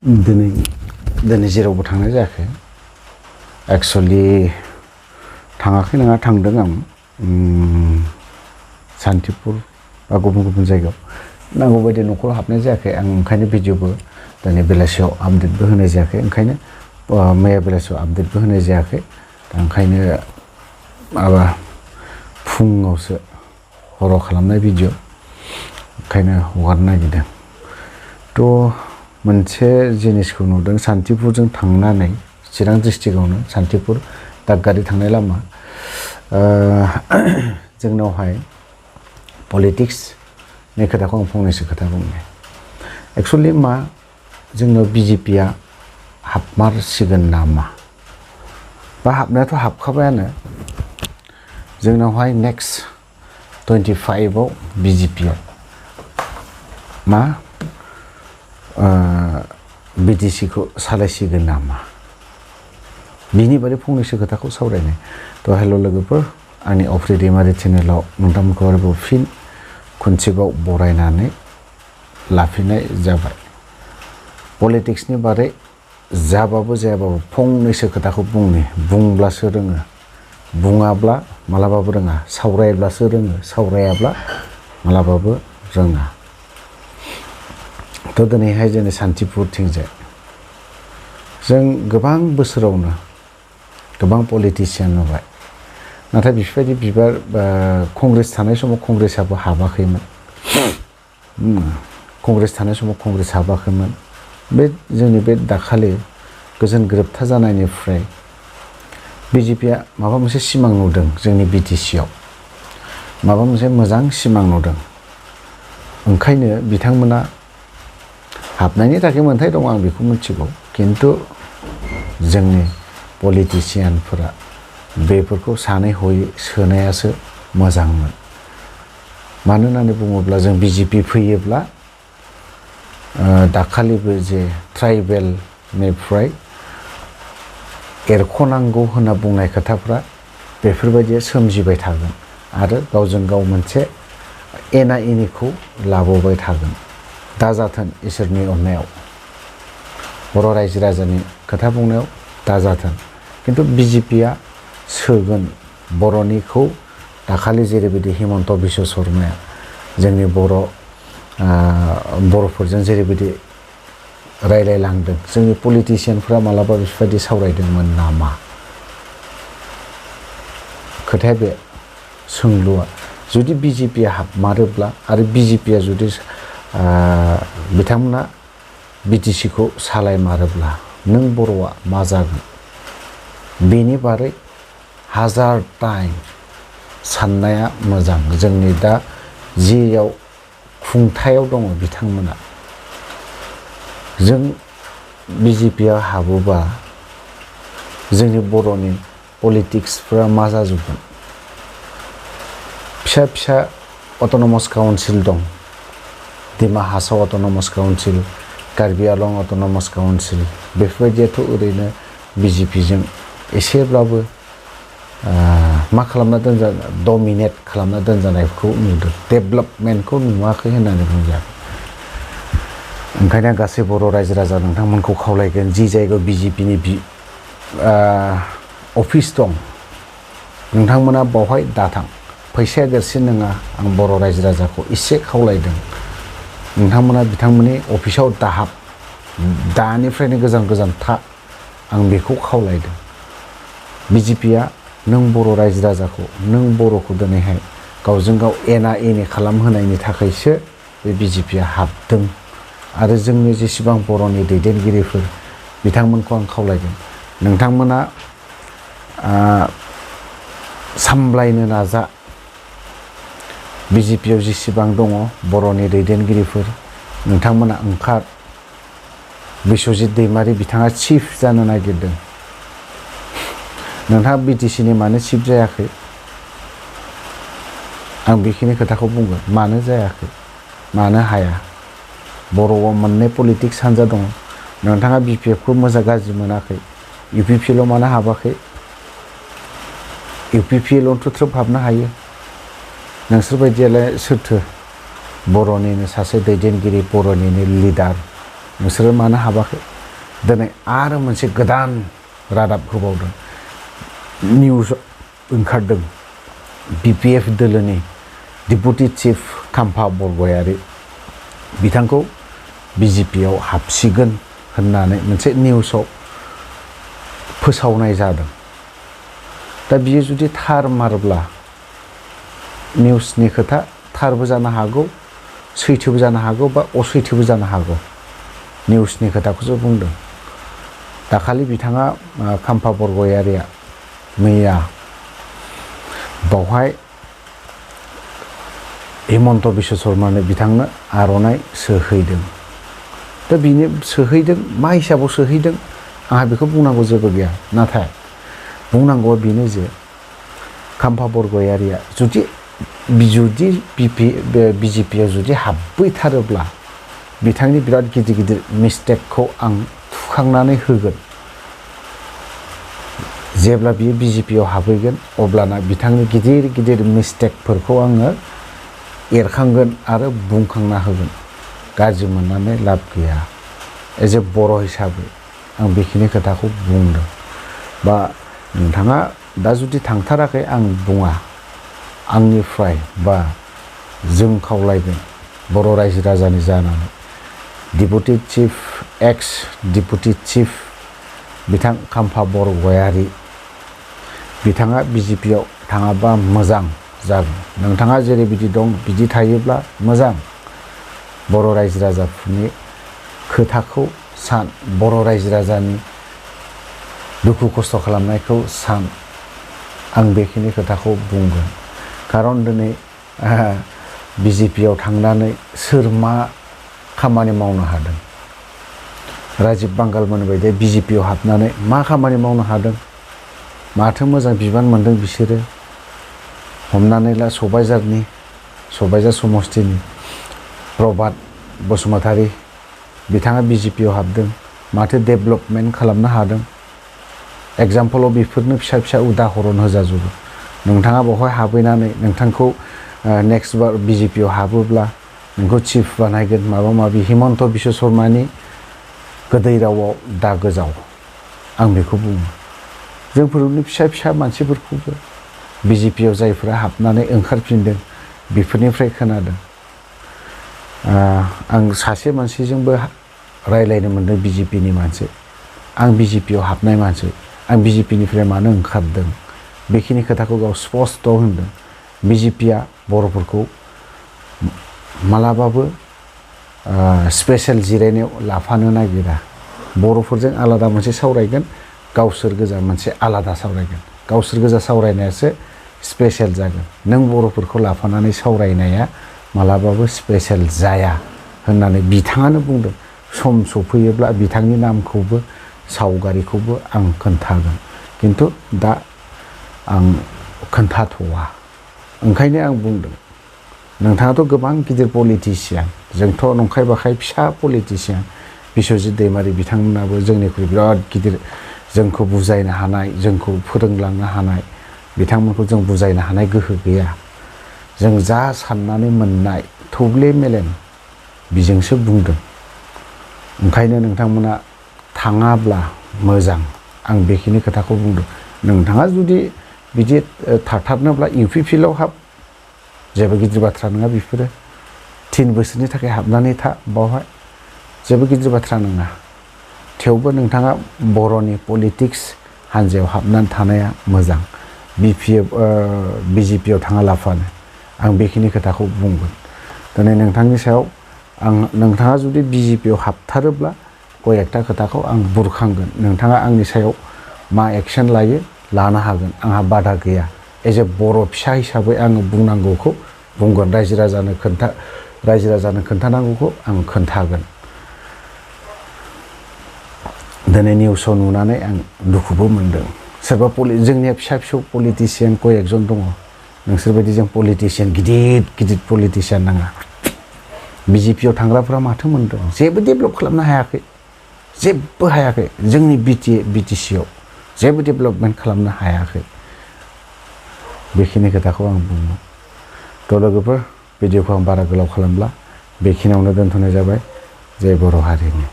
दिनै जेरावबो थांनाय जायाखै एक्चुअली थाङाखै नङा थांदों आं सान्तिपुर बा गुबुन जायगायाव नांगौ बायदि न'खराव हाबनाय जायाखै आं ओंखायनो भिडिअबो दिनै बेलासियाव आपडेटबो होनाय जायाखै ओंखायनो मैया बेलासियाव आपडेटबो होनाय जायाखै दा ओंखायनो माबा फुङावसो हराव खालामनाय भिडिअ ओंखायनो हगारनो नागिरदों थ' मोनसे जिनिसखौ नुदों सान्तिपुरजों थांनानै चिरां डिस्ट्रिक्टआवनो सान्तिपुर दागगारि थांनाय लामा जोंनावहाय पलिटिक्सनि खोथाखौ आं फंनैसो खोथा बुंनो एक्चुअली मा जोंनाव बिजेपिया हाबमारसिगोन नामा बा हाबनायाथ' हाबखाबायानो जोंनावहाय नेक्स्ट 25आव बिजेपिया मा बिटिसिखौ सालायसिगोन नामा बिनि बादै फंनैसो खोथाखौ सावरायनाय थ' हेल' लोगोफोर आंनि अफ्रि दैमारि चेनेलाव नोंथांमोनखौ आरोबाव फिन खनसेबाव बरायनानै लाफिननाय जाबाय पलिटिक्सनि बारै जाबाबो जायाबाबो फंनैसो खोथाखौ बुंब्लासो रोङो बुङाब्ला मालाबाबो रोङा सावरायब्लासो रोङो सावरायाब्ला मालाबाबो रोङा थ' दिनैहाय जोंनि सान्तिपुरथिंजाय जों गोबां बोसोरावनो गोबां पलिटिसियान नुबाय नाथाय बेफोरबायदि बिबार कंग्रेस थानाय समाव कंग्रेसाबो हाबाखैमोन कंग्रेस थानाय समाव कंग्रेस हाबाखैमोन बे जोंनि बे दाखालि गोजोन गोरोबथा जानायनिफ्राय बिजेपिया माबा मोनसे सिमां नुदों जोंनि बिटिसिआव माबा मोनसे मोजां सिमां नुदों ओंखायनो बिथांमोना हाबनायनि थाखाय मोन्थाय दं आं बेखौ मिथिगौ खिन्थु जोंनि पलिटिसियानफोरा बेफोरखौ सानै हयै सोनायासो मोजांमोन मानो होननानै बुङोब्ला जों बिजेपि फैयोब्ला दाखालिबो जे ट्राइबेलनिफ्राय एरख'नांगौ होनना बुंनाय खोथाफ्रा बेफोरबायदिया सोमजिबाय थागोन आरो गावजों गाव मोनसे एना एनिखौ लाबोबाय थागोन दाजाथों इसोरनि अननायाव बर' रायजो राजानि खोथा बुंनायाव दाजाथों खिन्थु बिजेपिया सोगोन बर'निखौ दाखालि जेरैबायदि हिमन्त बिश्व शर्माया जोंनि बर'फोरजों जेरैबायदि रायलायलांदों जोंनि पलिटिसियानफ्रा मालाबा बेफोरबायदि सावरायदोंमोन नामा खोथाया बे सोंलुआ जुदि बिजेपिया हाबमारोब्ला आरो बिजेपिया जुदि बिथांमोना बिटिसिखौ सालायमारोब्ला नों बर'आ मा जागोन बेनि बारै हाजार टाइम साननाया मोजां जोंनि दा जियाव खुंथायाव दङ बिथांमोना जों बिजेपिया हाबोबा जोंनि बर'नि पलिटिक्सफोरा मा जाजोबगोन फिसा अट'नमास काउन्सिल दं डिमा हासाव अट'नमास काउन्सिल कार्बि आलं अट'नमास काउन्सिल बेफोरबायदियाथ' ओरैनो बिजेपिजों एसेब्लाबो मा खालामना डमिनेट खालामना दोनजानायखौ नुदों डेभेलपमेन्टखौ नुवाखै होननानै बुंजागोन ओंखायनो गासै बर' रायजो राजा नोंथांमोनखौ खावलायगोन जि जायगायाव बिजेपिनि अफिस दं नोंथांमोना बावहाय दाथां फैसाया देरसिन नङा आं बर' रायजो राजाखौ एसे खावलायदों नोंथांमोना बिथांमोननि अफिसाव दाहाब दानिफ्रायनो गोजान था आं बेखौ खावलायदों बिजेपिया नों बर' रायजो राजाखौ नों बर'खौ दिनैहाय गावजों गाव एना एनि खालामहोनायनि थाखायसो बे बिजेपिया हाबदों आरो जोंनि जेसेबां बर'नि दैदेनगिरिफोर बिथांमोनखौ आं खावलायदों नोंथांमोना सामलायनो नाजा बिजेपियाव जेसेबां दङ बर'नि दैदेनगिरिफोर नोंथांमोना ओंखार बिश्वजित दैमारि बिथाङा चिफ जानो नागिरदों नोंथाङा बिटिसिनि मानो चिफ जायाखै आं बेखिनि खोथाखौ बुंगोन मानो जायाखै मानो हाया बर'आव मोननै पलिटिक्स हान्जा दङ नोंथाङा बिपिएफखौ मोजां गाज्रि मोनाखै इउपिपिएल मानो हाबाखै इउपिपिएलआवथ' थ्रोब हाबनो हायो नोंसोर बायदियालाय सोरथो बर'निनो सासे दैदेनगिरि बर'निनो लिडार नोंसोरो मानो हाबाखै दिनै आरो मोनसे गोदान रादाब होबावदों निउस ओंखारदों BPF दोलोनि डेपुटि चिफ खाम्फा बरगयारी बिथांखौ BJPआव हाबसिगोन होननानै मोनसे निउसाव फोसावनाय जादों। दा बियो जुदि थार मारब्ला निउसनि खोथा थारबो जानो हागौ सैथोबो जानो हागौ बा असैथोबो जानो हागौ निउसनि खोथाखौसो बुंदों। दाखालि बिथाङा खाम्फा बरगयारिया मैया बावहाय हिमन्त बिश्व शर्मानो बिथांनो आर'नाइ सोहैदों। दा बिनो सोहैदों मा हिसाबाव सोहैदों आंहा बेखौ बुंनांगौ जेबो गैया। नाथाय बुंनांगौआ बेनो जे खाम्फा बरगयारिया जुदि BJPआव जुदि हाबफैथारोब्ला बिथांनि बिराद गिदिर गिदिर मिस्टेकखौ आं थुखांनानै होगोन। जेब्ला बियो BJPआव हाबहैगोन अब्लाना बिथांनि गिदिर गिदिर मिस्टेकफोरखौ आङो एरखांगोन आरो बुंखांना होगोन। गाज्रि मोननानै लाब गैया। एज ए बर' हिसाबै आं बेखिनि खोथाखौ बुंदों। बा नोंथाङा दा जुदि थांथाराखै आं बुङा आंनिफ्राय बा जों खावलायगोन बर' रायजो राजानि जानानै डेपुटि चिफ एक्स डेपुटि चिफ बिथां खाम्फा बरगयारी बिथाङा BJPआव थाङाबा मोजां जागोन। नोंथाङा जेरैबायदि दं बिदि थायोब्ला मोजां। बर' रायजो राजाफोरनि खोथाखौ सान बर' रायजो राजानि दुखु खस्थ' खालामनायखौ सान आं बेखिनि खोथाखौ बुंगोन। खारन दिनै BJPआव थांनानै सोर मा खामानि मावनो हादों राजिब बांगालमोन बायदि BJPआव हाबनानै मा खामानि मावनो हादों माथो मोजां बिबान मोनदों बिसोरो। हमनानै ला सबायझार समस्तिनि प्रभात बसुमतारी बिथाङा BJPआव हाबदों माथो डेभेलपमेन्ट खालामनो हादों। एग्जाम्पलाव बेफोरनो फिसा फिसा उदाहरन होजाजोबो। नोंथाङा बेवहाय हाबहैनानै नोंथांखौ नेक्स्ट बार BJPआव हाबोब्ला नोंखौ चिफ बानायगोन माबा माबि हिमन्त बिश्व शर्मानि गोदै रावाव दा गोजाव आं बेखौ बुङो। जोंफोरनि फिसा फिसा मानसिफोरखौबो BJPआव जायफोरा हाबनानै ओंखारफिनदों बेफोरनिफ्राय खोनादों। आं सासे मानसिजोंबो रायलायनो मोनदों BJPनि मानसि। आं BJPआव हाबनाय मानसि आं BJPनिफ्राय मानो ओंखारदों बेखिनि खोथाखौ गाव स्पस्ट होनदों। BJPआ बर'फोरखौ मालाबाबो स्पेशेल जिरायनायाव लाफानो नागिरा। बर'फोरजों आलादा मोनसे सावरायगोन गावसोर गोजा मोनसे आलादा सावरायगोन। गावसोर गोजा सावरायनायासो स्पेशेल जागोन। नों बर'फोरखौ लाफानानै सावरायनाया मालाबाबो स्पेशेल जाया होननानै बिथाङानो बुंदों। सम सफैयोब्ला बिथांनि नामखौबो सावगारिखौबो आं खोन्थागोन खिन्थु दा आं खोन्थाथ'वा। ओंखायनो आं बुंदों नोंथाङाथ' गोबां गिदिर पलिटिसियान जोंथ' नंखाय बाखाय फिसा पलिटिसियान। बिस्वजित दैमारि बिथांमोनाबो जोंनिख्रुइ बिराद गिदिर जोंखौ बुजायनो हानाय जोंखौ फोरोंलांनो हानाय बिथांमोनखौ जों बुजायनो हानाय गोहो गैया। जों जा साननानै मोननाय थौले मेलेम बिजोंसो बुंदों। ओंखायनो नोंथांमोना थाङाब्ला मोजां आं बेखिनि खोथाखौ बुंदों। नोंथाङा जुदि बिदि थाथारनोब्ला UPPLआव हाब जेबो गिदिर बाथ्रा नङा बेफोरो। 3 बोसोरनि थाखाय हाबनानै था बावहाय जेबो गिदिर बाथ्रा नङा। थेवबो नोंथाङा बर'नि पलिटिक्स हान्जायाव हाबनानै थानाया मोजां। BJPआव थाङा लाफानो आं बेखिनि खोथाखौ बुंगोन। दिनै नोंथांनि सायाव नोंथाङा जुदि BJPआव हाबथारोब्ला कयेकथा खोथाखौ आं बुरखांगोन। नोंथाङा आंनि सायाव मा एक्सन लायो लानो हागोन आंहा बादा गैया। एज ए बर' फिसा हिसाबै आङो बुंनांगौखौ बुंगोन। रायजो राजानो खोन्थानांगौखौ आं खोन्थागोन। दिनै निउसाव नुनानै आं दुखुबो मोनदों। सोरबा जोंनिया फिसा फिसौ पलिटिसियान कयेकजन दङ। नोंसोरबायदि जों पलिटिसियान गिदिर पलिटिसियान नाङा। BJPआव थांग्राफ्रा माथो मोनदों जेबो डेभेलप खालामनो हायाखै। जेबो हायाखै। जोंनि BTCआव जेबो डेभेलपमेन्ट खालामनो हायाखै। बेखिनि खोथाखौ आं बुङो। थ' लोगोफोर भिडिअखौ आं बारा गोलाव खालामला बेखिनियावनो दोनथ'नाय जाबाय। जय बर' हारिनि।